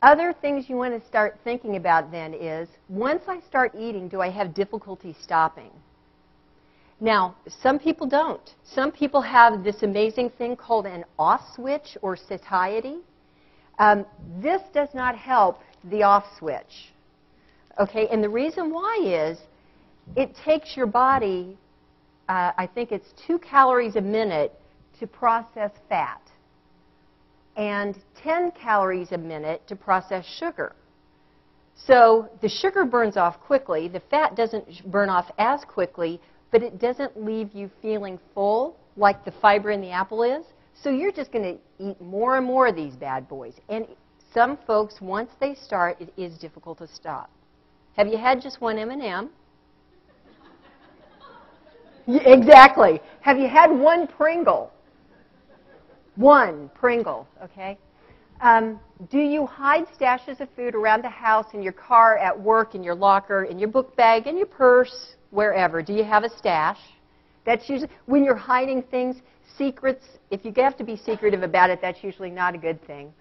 Other things you want to start thinking about then is, once I start eating, do I have difficulty stopping? Now, some people don't. Some people have this amazing thing called an off switch or satiety. This does not help the off switch. Okay, and the reason why is it takes your body, I think it's 2 calories a minute to process fat and 10 calories a minute to process sugar. So the sugar burns off quickly. The fat doesn't burn off as quickly, but it doesn't leave you feeling full like the fiber in the apple is. So you're just going to eat more and more of these bad boys. And some folks, once they start, it is difficult to stop. Have you had just one M&M? Exactly. Have you had one Pringle? One Pringle, okay? Do you hide stashes of food around the house, in your car, at work, in your locker, in your book bag, in your purse, wherever? Do you have a stash? That's usually, when you're hiding things, secrets, if you have to be secretive about it, that's usually not a good thing.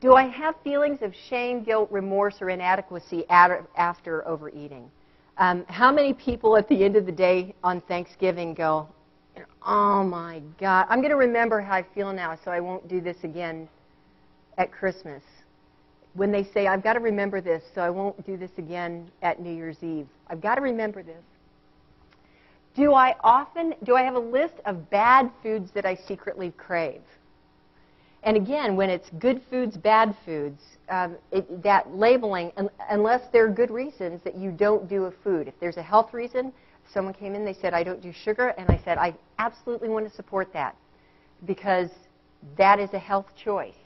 Do I have feelings of shame, guilt, remorse, or inadequacy after overeating? How many people at the end of the day on Thanksgiving go, oh my God, I'm going to remember how I feel now so I won't do this again at Christmas. When they say, I've got to remember this so I won't do this again at New Year's Eve. I've got to remember this. Do I have a list of bad foods that I secretly crave? And again, when it's good foods, bad foods, that labeling, unless there are good reasons that you don't do a food. If there's a health reason, someone came in, they said, I don't do sugar, and I said, I absolutely want to support that because that is a health choice.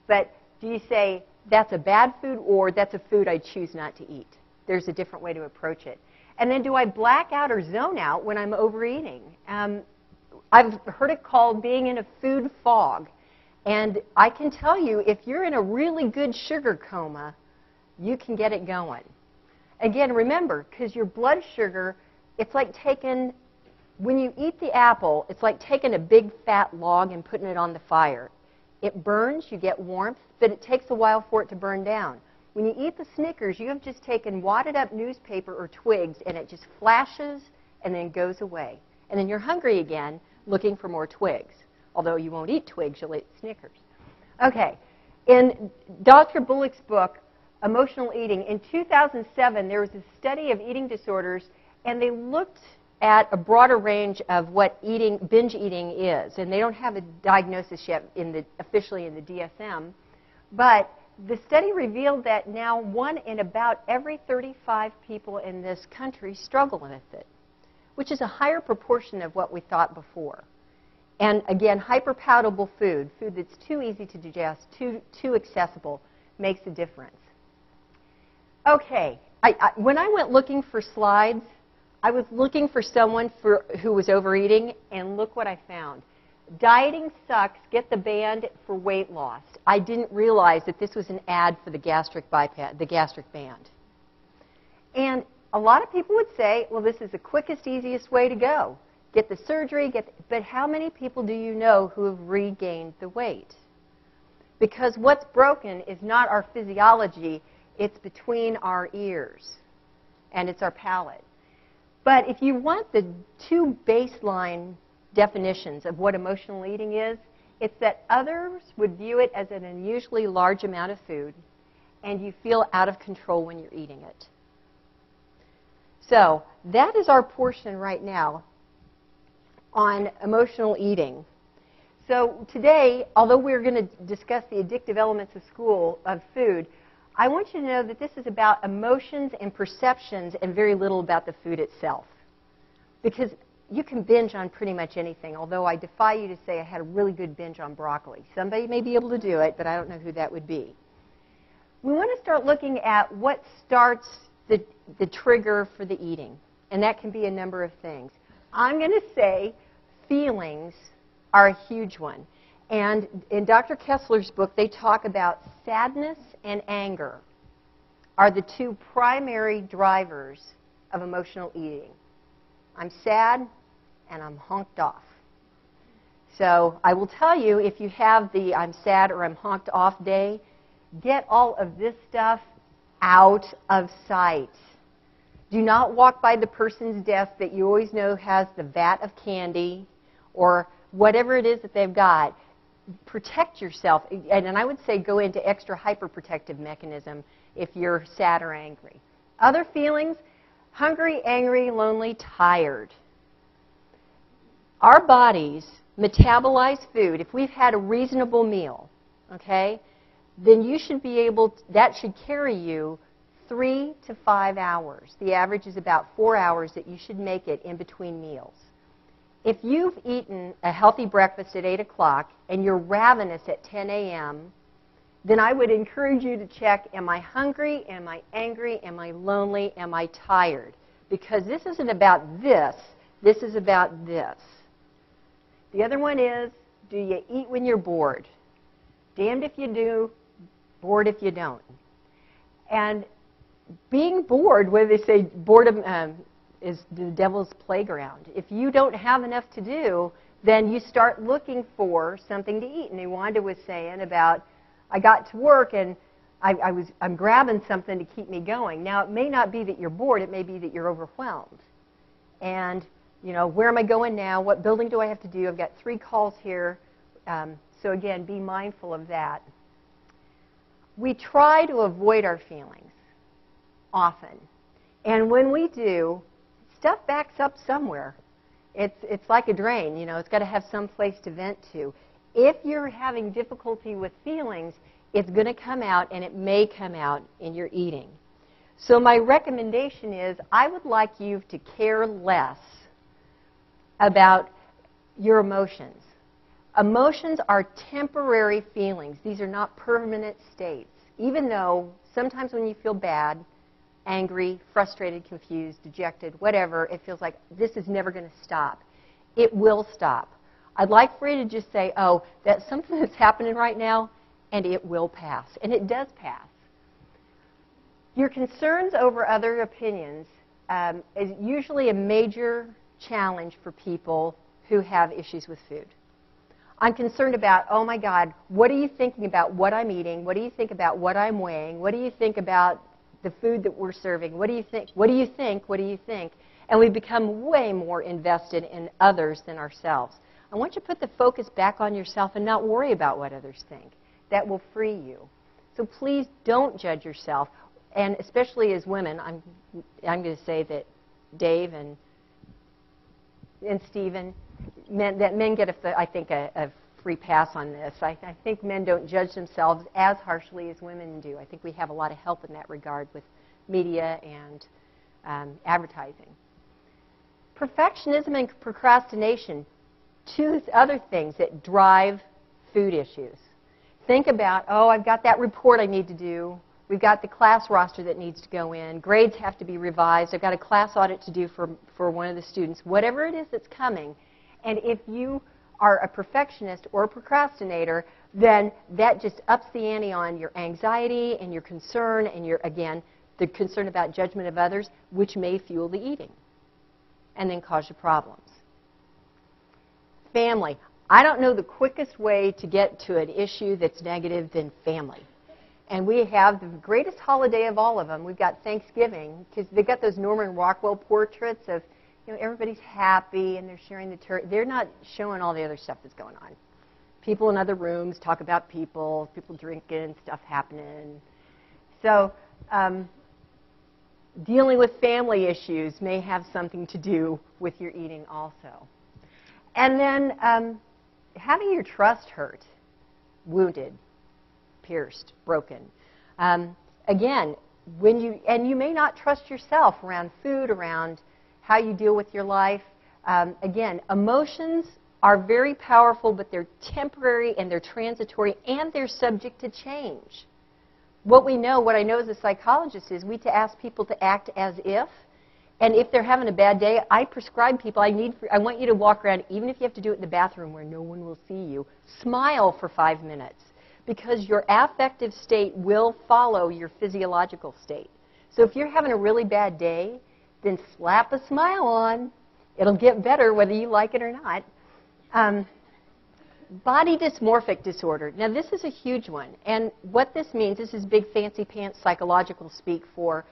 But do you say, that's a bad food, or that's a food I choose not to eat? There's a different way to approach it. And then do I black out or zone out when I'm overeating? I've heard it called being in a food fog. And I can tell you, if you're in a really good sugar coma, you can get it going. Again, remember, because your blood sugar, it's like when you eat the apple, it's like taking a big fat log and putting it on the fire. It burns, you get warmth, but it takes a while for it to burn down. When you eat the Snickers, you have just taken wadded up newspaper or twigs, and it just flashes and then goes away. And then you're hungry again, looking for more twigs. Although you won't eat twigs, you'll eat Snickers. Okay, in Dr. Bullock's book, Emotional Eating, in 2007, there was a study of eating disorders, and they looked at a broader range of what binge eating is. And they don't have a diagnosis yet officially in the DSM, but the study revealed that now 1 in about every 35 people in this country struggle with it, which is a higher proportion of what we thought before. And again, hyperpalatable food that's too easy to digest, too accessible, makes a difference. Okay, when I went looking for slides, I was looking for someone who was overeating, and look what I found. Dieting sucks, get the band for weight loss. I didn't realize that this was an ad for the gastric band. And a lot of people would say, well, this is the quickest, easiest way to go. Get the surgery, but how many people do you know who have regained the weight? Because what's broken is not our physiology, it's between our ears, and it's our palate. But if you want the 2 baseline definitions of what emotional eating is, it's that others would view it as an unusually large amount of food, and you feel out of control when you're eating it. So that is our portion right now on emotional eating. So today, although we're going to discuss the addictive elements of food, I want you to know that this is about emotions and perceptions and very little about the food itself. Because you can binge on pretty much anything, although I defy you to say I had a really good binge on broccoli. Somebody may be able to do it, but I don't know who that would be. We want to start looking at what starts the trigger for the eating, and that can be a number of things. I'm going to say feelings are a huge one. And in Dr. Kessler's book, they talk about sadness and anger are the 2 primary drivers of emotional eating. I'm sad and I'm honked off. So I will tell you, if you have the I'm sad or I'm honked off day, get all of this stuff out of sight. Do not walk by the person's desk that you always know has the vat of candy or whatever it is that they've got. Protect yourself. And I would say go into extra hyperprotective mechanism if you're sad or angry. Other feelings, hungry, angry, lonely, tired. Our bodies metabolize food. If we've had a reasonable meal, okay, then you should be able to, that should carry you 3 to 5 hours. The average is about 4 hours that you should make it in between meals. If you've eaten a healthy breakfast at 8 o'clock and you're ravenous at 10 a.m., then I would encourage you to check, am I hungry, am I angry, am I lonely, am I tired? Because this isn't about this is about this. The other one is, do you eat when you're bored? Damned if you do, bored if you don't. And being bored, what do they say, boredom is the devil's playground. If you don't have enough to do, then you start looking for something to eat. And Wanda was saying about, I got to work and I'm grabbing something to keep me going. Now, it may not be that you're bored. It may be that you're overwhelmed. And, you know, where am I going now? What building do I have to do? I've got 3 calls here. So, again, be mindful of that. We try to avoid our feelings often. And when we do, stuff backs up somewhere. It's like a drain, you know, it's got to have some place to vent to. If you're having difficulty with feelings, it's going to come out, and it may come out in your eating. So my recommendation is I would like you to care less about your emotions. Emotions are temporary feelings. These are not permanent states. Even though sometimes when you feel bad, angry, frustrated, confused, dejected, whatever, it feels like this is never going to stop. It will stop. I'd like for you to just say, oh, that's something that's happening right now, and it will pass. And it does pass. Your concerns over other opinions is usually a major challenge for people who have issues with food. I'm concerned about, oh my God, what are you thinking about what I'm eating? What do you think about what I'm weighing? What do you think about the food that we're serving? What do you think? What do you think? What do you think? And we become way more invested in others than ourselves. I want you to put the focus back on yourself and not worry about what others think. That will free you. So please don't judge yourself. And especially as women, I'm going to say that Dave and Stephen, men get, I think, a free pass on this. I think men don't judge themselves as harshly as women do. I think we have a lot of help in that regard with media and advertising. Perfectionism and procrastination, 2 other things that drive food issues. Think about, oh, I've got that report I need to do. We've got the class roster that needs to go in. Grades have to be revised. I've got a class audit to do for one of the students. Whatever it is that's coming. And if you are a perfectionist or a procrastinator, then that just ups the ante on your anxiety and your concern and your, again, the concern about judgment of others, which may fuel the eating and then cause you problems. Family. I don't know the quickest way to get to an issue that's negative than family. And we have the greatest holiday of all of them. We've got Thanksgiving, because they've got those Norman Rockwell portraits of, you know, everybody's happy and they're sharing the turkey. They're not showing all the other stuff that's going on. People in other rooms talk about people drinking, stuff happening. So dealing with family issues may have something to do with your eating also. And then having your trust hurt, wounded, pierced, broken. Again, you may not trust yourself around food, around how you deal with your life. Again, emotions are very powerful, but they're temporary and they're transitory and they're subject to change. What I know as a psychologist is we ask people to act as if, and if they're having a bad day, I prescribe people, I want you to walk around, even if you have to do it in the bathroom where no one will see you, smile for 5 minutes, because your affective state will follow your physiological state. So if you're having a really bad day, then slap a smile on. It'll get better whether you like it or not. Body dysmorphic disorder. Now, this is a huge one. And what this means, this is big fancy pants psychological speak for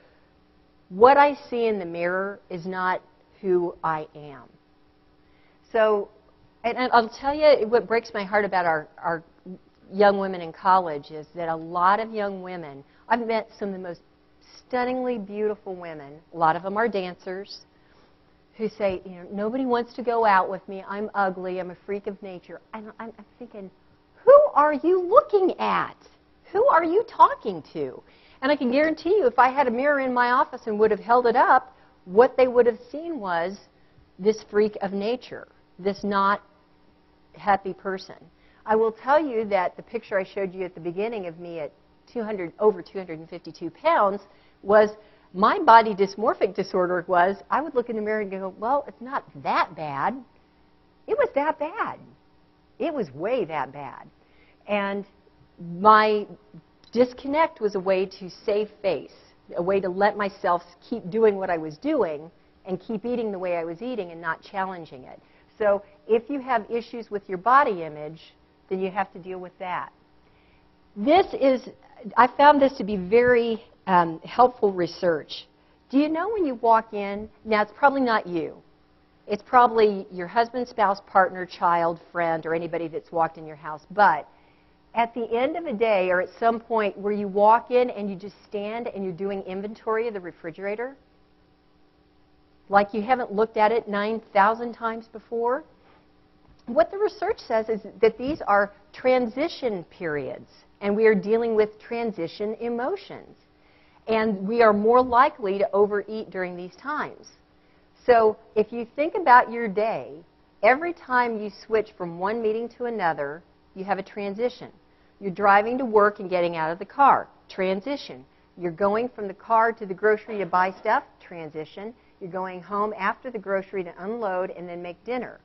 what I see in the mirror is not who I am. So, and I'll tell you what breaks my heart about our young women in college is that a lot of young women, I've met some of the most stunningly beautiful women, a lot of them are dancers, who say, you know, nobody wants to go out with me, I'm ugly, I'm a freak of nature. And I'm thinking, who are you looking at? Who are you talking to? And I can guarantee you, if I had a mirror in my office and would have held it up, what they would have seen was this freak of nature, this not happy person. I will tell you that the picture I showed you at the beginning of me at over 252 pounds was my body dysmorphic disorder was, I would look in the mirror and go, well, it's not that bad. It was that bad. It was way that bad. And my disconnect was a way to save face, a way to let myself keep doing what I was doing and keep eating the way I was eating and not challenging it. So if you have issues with your body image, then you have to deal with that. I found this to be very helpful research. Do you know when you walk in, now it's probably not you. It's probably your husband, spouse, partner, child, friend, or anybody that's walked in your house. But at the end of a day or at some point where you walk in and you just stand and you're doing inventory of the refrigerator, like you haven't looked at it 9,000 times before, what the research says is that these are transition periods, and we are dealing with transition emotions. And we are more likely to overeat during these times. So if you think about your day, every time you switch from one meeting to another, you have a transition. You're driving to work and getting out of the car, transition. You're going from the car to the grocery to buy stuff, transition. You're going home after the grocery to unload and then make dinner.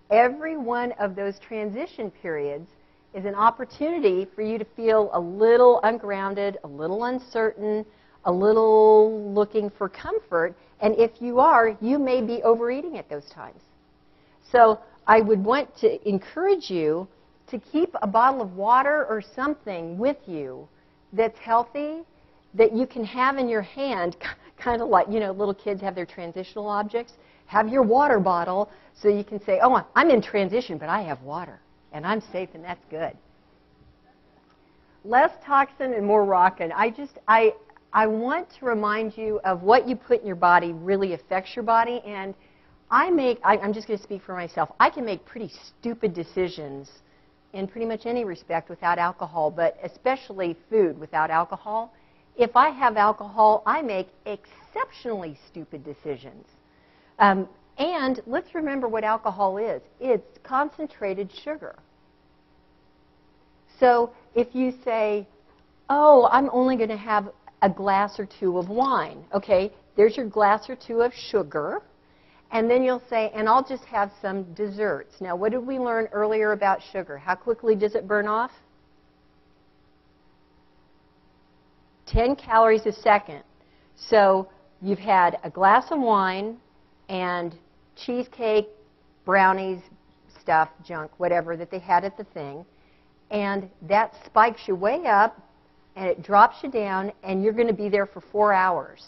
Every one of those transition periods is an opportunity for you to feel a little ungrounded, a little uncertain, a little looking for comfort. And if you are, you may be overeating at those times. So I would want to encourage you to keep a bottle of water or something with you that's healthy, that you can have in your hand, kind of like, you know, little kids have their transitional objects. Have your water bottle so you can say, oh, I'm in transition, but I have water, and I'm safe, and that's good. Less toxin and more rockin'. I want to remind you of what you put in your body really affects your body, and I'm just going to speak for myself. I can make pretty stupid decisions in pretty much any respect without alcohol, but especially food without alcohol. If I have alcohol, I make exceptionally stupid decisions. And let's remember what alcohol is. It's concentrated sugar. So if you say, oh, I'm only going to have a glass or two of wine. Okay, there's your glass or two of sugar. And then you'll say, and I'll just have some desserts. Now, what did we learn earlier about sugar? How quickly does it burn off? 10 calories a second. So you've had a glass of wine and cheesecake, brownies, stuff, junk, whatever that they had at the thing. And that spikes you way up, and it drops you down, and you're going to be there for 4 hours.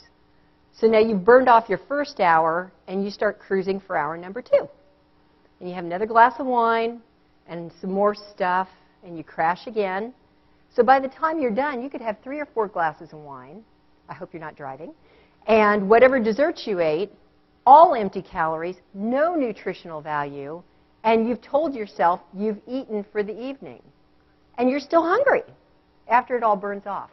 So now you've burned off your first hour, and you start cruising for hour number 2. And you have another glass of wine and some more stuff, and you crash again. So by the time you're done, you could have 3 or 4 glasses of wine. I hope you're not driving. And whatever desserts you ate, all empty calories, no nutritional value, and you've told yourself you've eaten for the evening. And you're still hungry after it all burns off.